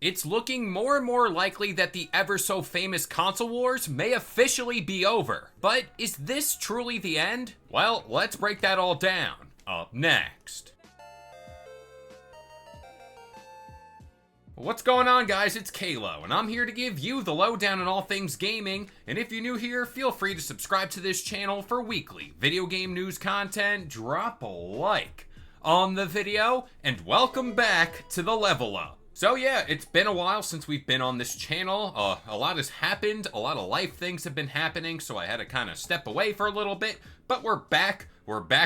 It's looking more and more likely that the ever so famous console wars may officially be over. But is this truly the end? Well, let's break that all down. Up next. What's going on, guys? It's Kalo, and I'm here to give you the lowdown on all things gaming. And if you're new here, feel free to subscribe to this channel for weekly video game news content. Drop a like on the video, and welcome back to the Level Up. So yeah, it's been a while since we've been on this channel. A lot has happened, a lot of life things have been happening, so I had to kind of step away for a little bit, but we're back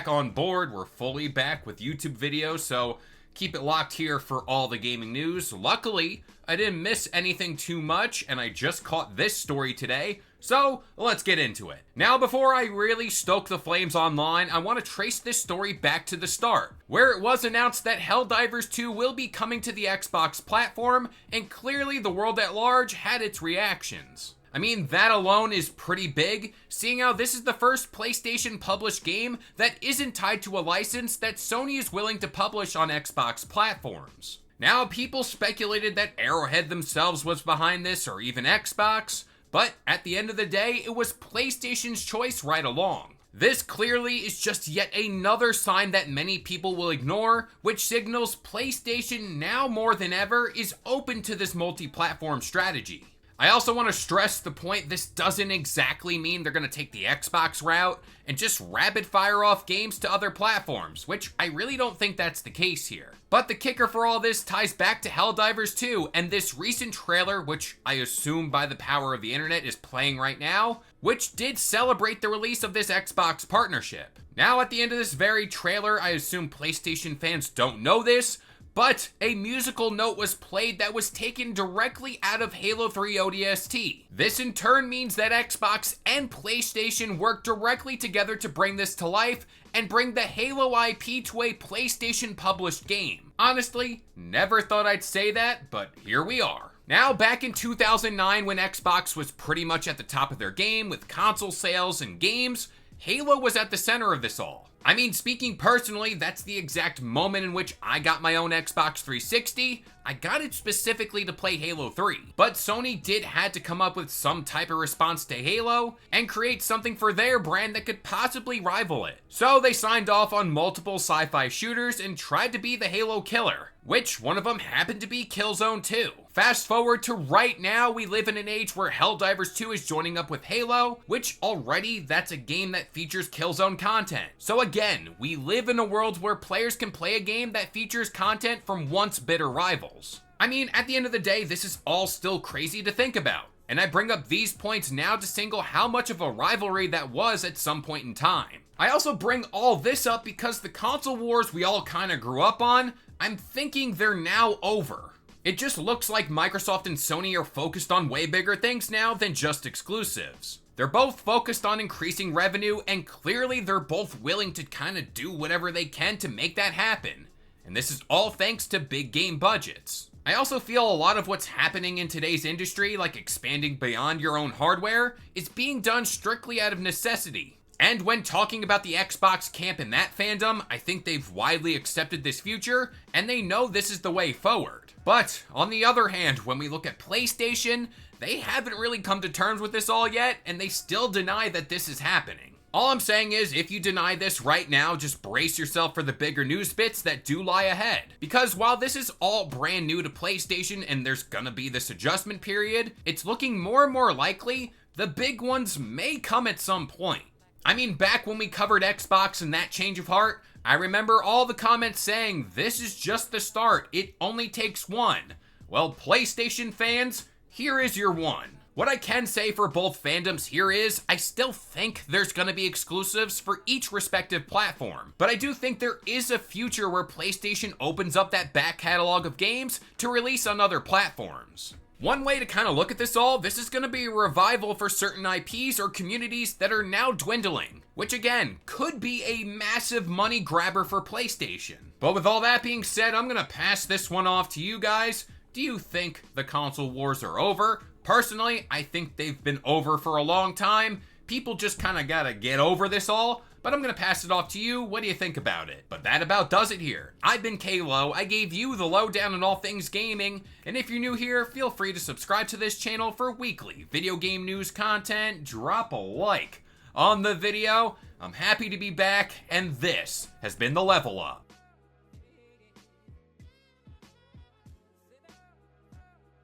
on board, we're fully back with YouTube videos, so keep it locked here for all the gaming news. Luckily, I didn't miss anything too much, and I just caught this story today, so let's get into it. Now, before I really stoke the flames online, I want to trace this story back to the start, where it was announced that Helldivers 2 will be coming to the Xbox platform, and clearly the world at large had its reactions. I mean, that alone is pretty big, seeing how this is the first PlayStation published game that isn't tied to a license that Sony is willing to publish on Xbox platforms. Now, people speculated that Arrowhead themselves was behind this, or even Xbox, but at the end of the day, it was PlayStation's choice right along. This clearly is just yet another sign that many people will ignore, which signals PlayStation now more than ever is open to this multi-platform strategy. I also want to stress the point this doesn't exactly mean they're going to take the Xbox route and just rapid fire off games to other platforms, which I really don't think that's the case here. But the kicker for all this ties back to Helldivers 2 and this recent trailer, which I assume by the power of the internet is playing right now, which did celebrate the release of this Xbox partnership. Now at the end of this very trailer, I assume PlayStation fans don't know this, but a musical note was played that was taken directly out of Halo 3 ODST. This in turn means that Xbox and PlayStation worked directly together to bring this to life and bring the Halo IP to a PlayStation published game. Honestly, never thought I'd say that, but here we are. Now, back in 2009 when Xbox was pretty much at the top of their game with console sales and games, Halo was at the center of this all. I mean, speaking personally, that's the exact moment in which I got my own Xbox 360. I got it specifically to play Halo 3. But Sony did had to come up with some type of response to Halo and create something for their brand that could possibly rival it. So they signed off on multiple sci-fi shooters and tried to be the Halo killer, which one of them happened to be Killzone 2. Fast forward to right now, we live in an age where Helldivers 2 is joining up with Halo, which already that's a game that features Killzone content. So again, we live in a world where players can play a game that features content from once bitter rivals. I mean, at the end of the day, this is all still crazy to think about. And I bring up these points now to signal how much of a rivalry that was at some point in time. I also bring all this up because the console wars we all kind of grew up on, I'm thinking they're now over. It just looks like Microsoft and Sony are focused on way bigger things now than just exclusives. They're both focused on increasing revenue, and clearly they're both willing to kind of do whatever they can to make that happen. And this is all thanks to big game budgets. I also feel a lot of what's happening in today's industry, like expanding beyond your own hardware, is being done strictly out of necessity. And when talking about the Xbox camp in that fandom, I think they've widely accepted this future, and they know this is the way forward. But on the other hand, when we look at PlayStation, they haven't really come to terms with this all yet, and they still deny that this is happening. All I'm saying is, if you deny this right now, just brace yourself for the bigger news bits that do lie ahead. Because while this is all brand new to PlayStation and there's gonna be this adjustment period, it's looking more and more likely the big ones may come at some point. I mean, back when we covered Xbox and that change of heart, I remember all the comments saying, this is just the start, it only takes one. Well, PlayStation fans, here is your one. What I can say for both fandoms here is, I still think there's gonna be exclusives for each respective platform. But I do think there is a future where PlayStation opens up that back catalog of games to release on other platforms. One way to kind of look at this all, this is going to be a revival for certain IPs or communities that are now dwindling, which again, could be a massive money grabber for PlayStation. But with all that being said, I'm going to pass this one off to you guys. Do you think the console wars are over? Personally, I think they've been over for a long time. People just kind of got to get over this all. but I'm gonna pass it off to you. What do you think about it? But that about does it here. I've been Kalo. I gave you the lowdown on all things gaming, and if you're new here, feel free to subscribe to this channel for weekly video game news content. Drop a like on the video. I'm happy to be back, and this has been the Level Up.